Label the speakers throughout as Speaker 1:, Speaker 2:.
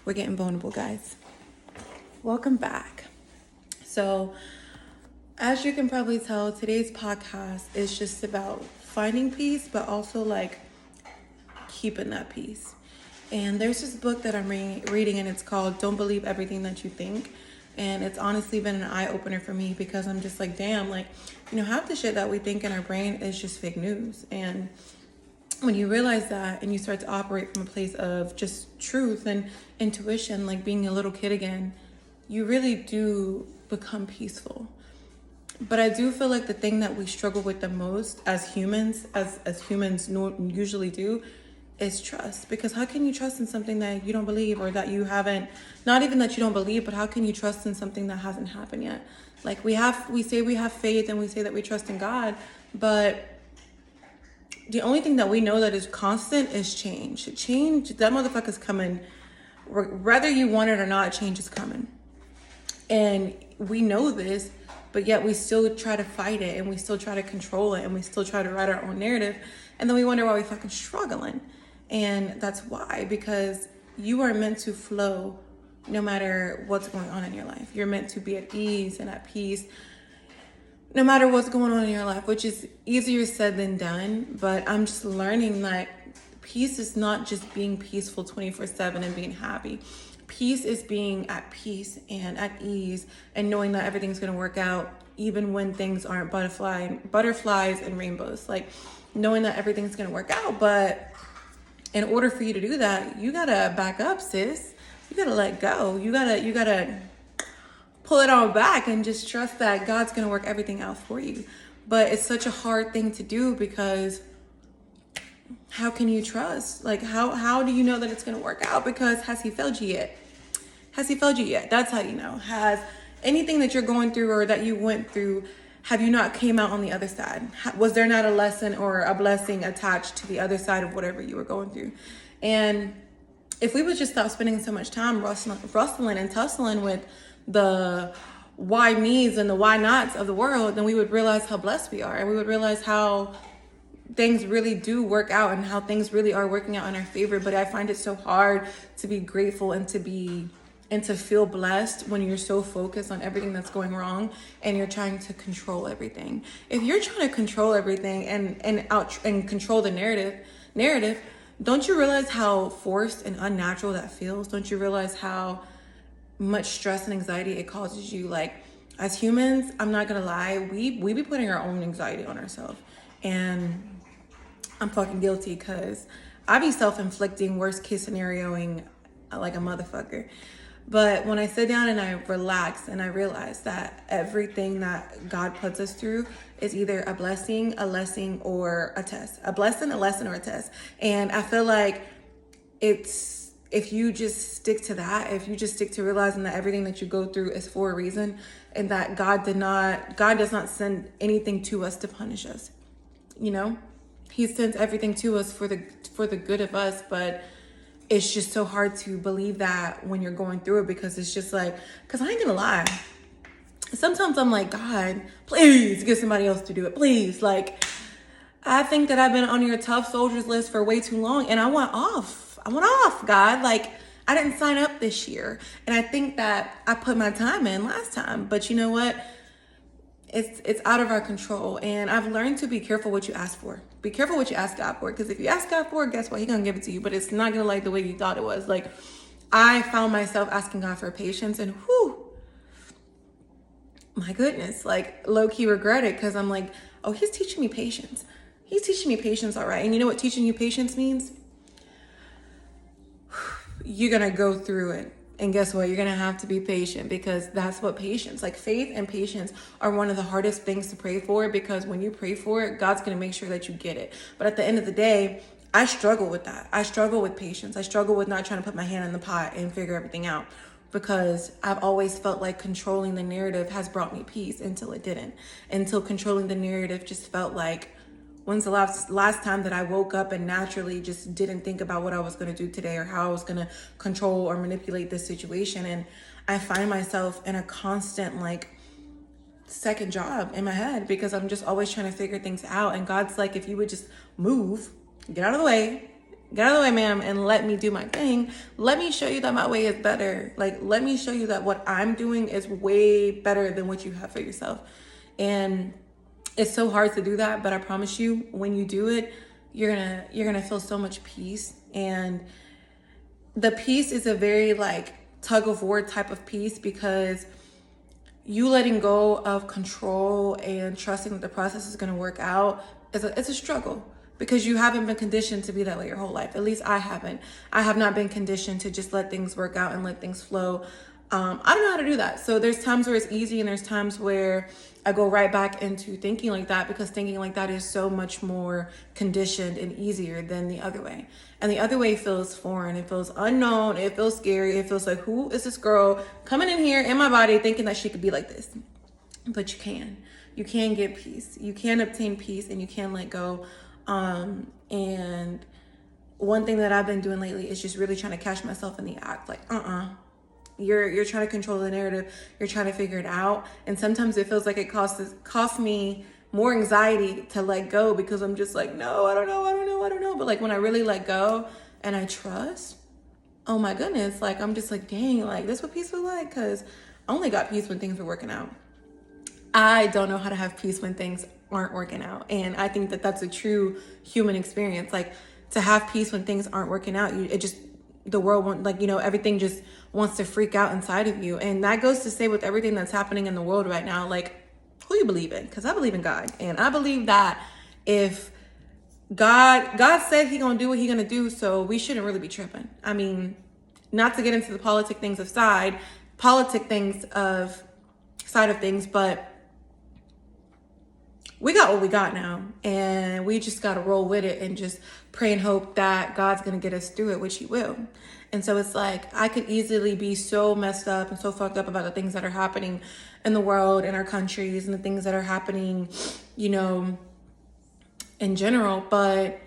Speaker 1: We're getting vulnerable, guys. Welcome back. So, as you can probably tell, today's podcast is just about finding peace, but also like keeping that peace. And there's this book that I'm reading, and it's called Don't Believe Everything That You Think. And it's honestly been an eye-opener for me because I'm just like, damn, like, half the shit that we think in our brain is just fake news. And when you realize that and you start to operate from a place of just truth and intuition, like being a little kid again, you really do become peaceful. But I do feel like the thing that we struggle with the most as humans, as humans usually do, is trust. Because how can you trust in something that you don't believe, or that you haven't, not even that you don't believe, but how can you trust in something that hasn't happened yet? Like we say we have faith and we say that we trust in God, but the only thing that we know that is constant is change. Change, that motherfucker's coming. Whether you want it or not, change is coming. And we know this, but yet we still try to fight it, and we still try to control it, and we still try to write our own narrative. And then we wonder why we fucking struggling. And that's why, because you are meant to flow no matter what's going on in your life. You're meant to be at ease and at peace no matter what's going on in your life, which is easier said than done. But I'm just learning that peace is not just being peaceful 24/7 and being happy. Peace is being at peace and at ease and knowing that everything's going to work out even when things aren't butterflies and rainbows. Like knowing that everything's going to work out. But in order for you to do that, you got to back up, sis. You got to let go. You got to pull it all back and just trust that God's going to work everything out for you. But it's such a hard thing to do because how can you trust? Like, how do you know that it's going to work out? Because has he failed you yet? Has he failed you yet? That's how you know. Has anything that you're going through or that you went through, have you not came out on the other side? Was there not a lesson or a blessing attached to the other side of whatever you were going through? And if we would just stop spending so much time rustling and tussling with the why me's and the why nots of the world, then we would realize how blessed we are, and we would realize how things really do work out and how things really are working out in our favor. But I find it so hard to be grateful and to feel blessed when you're so focused on everything that's going wrong and you're trying to control everything. If you're trying to control everything and control the narrative, don't you realize how forced and unnatural that feels? Don't you realize how much stress and anxiety it causes you? Like, as humans, I'm not gonna lie, we be putting our own anxiety on ourselves. And I'm fucking guilty because I be self-inflicting, worst case scenarioing like a motherfucker. But when I sit down and I relax and I realize that everything that God puts us through is either a blessing, a lesson, or a test. A blessing, a lesson, or a test. And I feel like if you just stick to that, if you just stick to realizing that everything that you go through is for a reason, and that God does not send anything to us to punish us. He sends everything to us for the good of us. But it's just so hard to believe that when you're going through it, because it's just like, because I ain't gonna lie, sometimes I'm like, God, please get somebody else to do it, please. Like, I think that I've been on your tough soldiers list for way too long, and I want off, God. Like, I didn't sign up this year, and I think that I put my time in last time. But you know what? It's out of our control. And I've learned to be careful what you ask for. Be careful what you ask God for. Because if you ask God for it, guess what? He's going to give it to you. But it's not going to like the way you thought it was. Like, I found myself asking God for patience. And whew, my goodness. Like, low-key regret it. Because I'm like, oh, he's teaching me patience. He's teaching me patience, all right. And you know what teaching you patience means? You're going to go through it. And guess what? You're going to have to be patient, because that's what patience, like faith and patience, are one of the hardest things to pray for, because when you pray for it, God's going to make sure that you get it. But at the end of the day, I struggle with that. I struggle with patience. I struggle with not trying to put my hand in the pot and figure everything out, because I've always felt like controlling the narrative has brought me peace until it didn't. Until controlling the narrative just felt like, when's the last time that I woke up and naturally just didn't think about what I was going to do today or how I was going to control or manipulate this situation? And I find myself in a constant like second job in my head, because I'm just always trying to figure things out. And God's like, if you would just move, get out of the way, Get out of the way, ma'am, and let me do my thing. Let me show you that my way is better. Like, let me show you that what I'm doing is way better than what you have for yourself. And it's so hard to do that, but I promise you, when you do it, you're gonna feel so much peace. And the peace is a very like tug of war type of peace, because you letting go of control and trusting that the process is going to work out it's a struggle, because you haven't been conditioned to be that way your whole life. At least I haven't. I have not been conditioned to just let things work out and let things flow. I don't know how to do that. So there's times where it's easy, and there's times where I go right back into thinking like that, because thinking like that is so much more conditioned and easier than the other way. And the other way feels foreign. It feels unknown. It feels scary. It feels like, who is this girl coming in here in my body thinking that she could be like this? But you can. You can get peace. You can obtain peace, and you can let go. And one thing that I've been doing lately is just really trying to catch myself in the act. Like, You're trying to control the narrative. You're trying to figure it out. And sometimes it feels like it costs me more anxiety to let go, because I'm just like, no, I don't know. But like when I really let go and I trust, oh my goodness, like I'm just like, dang, like this what peace was like? Because I only got peace when things were working out. I don't know how to have peace when things aren't working out. And I think that that's a true human experience. Like to have peace when things aren't working out, the world won't, like, everything just wants to freak out inside of you. And that goes to say with everything that's happening in the world right now, like, who you believe in? Because I believe in God. And I believe that if God said he gonna do what he gonna do, so we shouldn't really be tripping. I mean, not to get into the politic things of side of things, but we got what we got now, and we just got to roll with it and just pray and hope that God's going to get us through it, which he will. And so it's like, I could easily be so messed up and so fucked up about the things that are happening in the world, in our countries, and the things that are happening, in general. But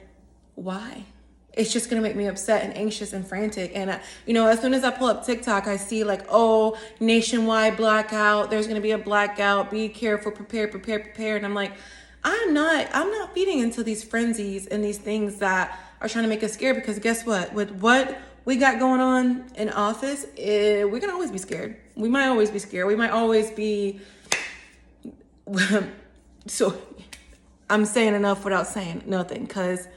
Speaker 1: why? It's just going to make me upset and anxious and frantic. And, as soon as I pull up TikTok, I see like, oh, nationwide blackout. There's going to be a blackout. Be careful, prepare. And I'm like, I'm not feeding into these frenzies and these things that are trying to make us scared, because guess what? With what we got going on in office, we can always be scared. We might always be scared. We might always be. So I'm saying enough without saying nothing, because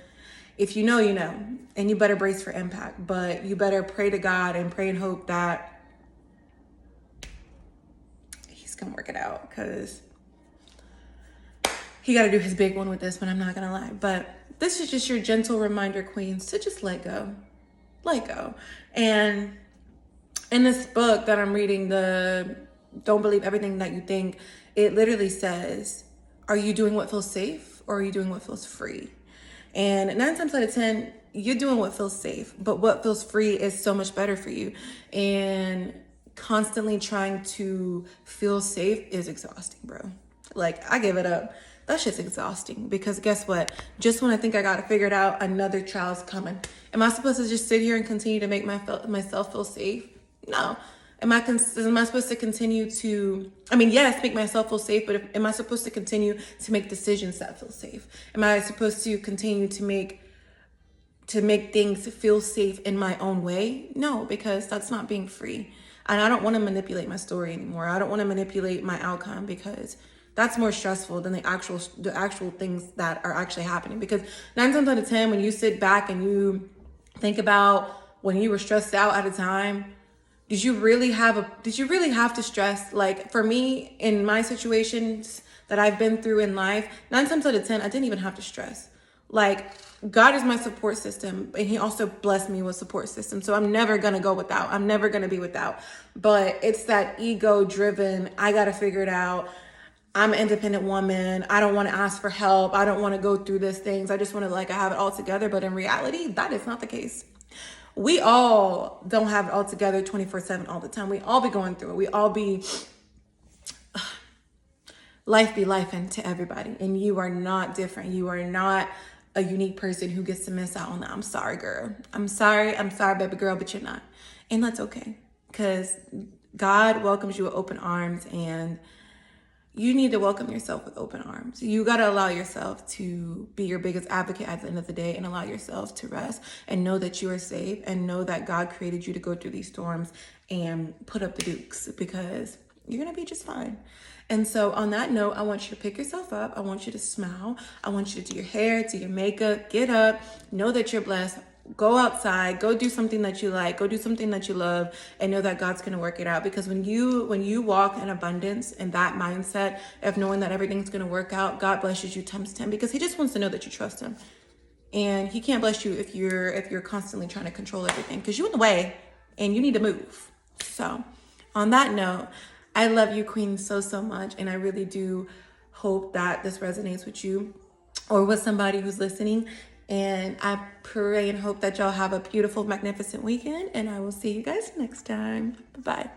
Speaker 1: if you know, and you better brace for impact, but you better pray to God and pray and hope that he's going to work it out, because he got to do his big one with this one. I'm not going to lie. But this is just your gentle reminder, queens, to just let go. Let go. And in this book that I'm reading, the Don't Believe Everything That You Think, it literally says, are you doing what feels safe, or are you doing what feels free? And 9 times out of 10, you're doing what feels safe, but what feels free is so much better for you. And constantly trying to feel safe is exhausting, bro. Like, I give it up. That shit's exhausting, because guess what? Just when I think I got to figure it out, another child's coming. Am I supposed to just sit here and continue to make myself feel safe? No. Am I supposed to continue to, yes, make myself feel safe, but am I supposed to continue to make decisions that feel safe? Am I supposed to continue to make things feel safe in my own way? No, because that's not being free. And I don't want to manipulate my story anymore. I don't want to manipulate my outcome, because that's more stressful than the actual things that are actually happening. Because 9 times out of 10, when you sit back and you think about when you were stressed out at a time, did you really have to stress? Like, for me, in my situations that I've been through in life, 9 times out of 10, I didn't even have to stress. Like, God is my support system, and he also blessed me with support system. So I'm never going to go without. I'm never going to be without. But it's that ego driven, I got to figure it out. I'm an independent woman. I don't want to ask for help. I don't want to go through these things. I just want to I have it all together. But in reality, that is not the case. We all don't have it all together 24/7 all the time. We all be going through it. We all be, life be life into everybody. And you are not different. You are not a unique person who gets to miss out on that. I'm sorry, girl. I'm sorry, baby girl, but you're not. And that's okay. Because God welcomes you with open arms, and you need to welcome yourself with open arms. You got to allow yourself to be your biggest advocate at the end of the day, and allow yourself to rest and know that you are safe, and know that God created you to go through these storms and put up the dukes, because you're going to be just fine. And so on that note, I want you to pick yourself up. I want you to smile. I want you to do your hair, do your makeup, get up, know that you're blessed. Go outside, go do something that you like, go do something that you love, and know that God's going to work it out. Because when you walk in abundance and that mindset of knowing that everything's going to work out, God blesses you times 10, because he just wants to know that you trust him. And he can't bless you if you're constantly trying to control everything, because you're in the way and you need to move. So on that note, I love you, Queen, so much. And I really do hope that this resonates with you or with somebody who's listening. And I pray and hope that y'all have a beautiful, magnificent weekend. And I will see you guys next time. Bye-bye.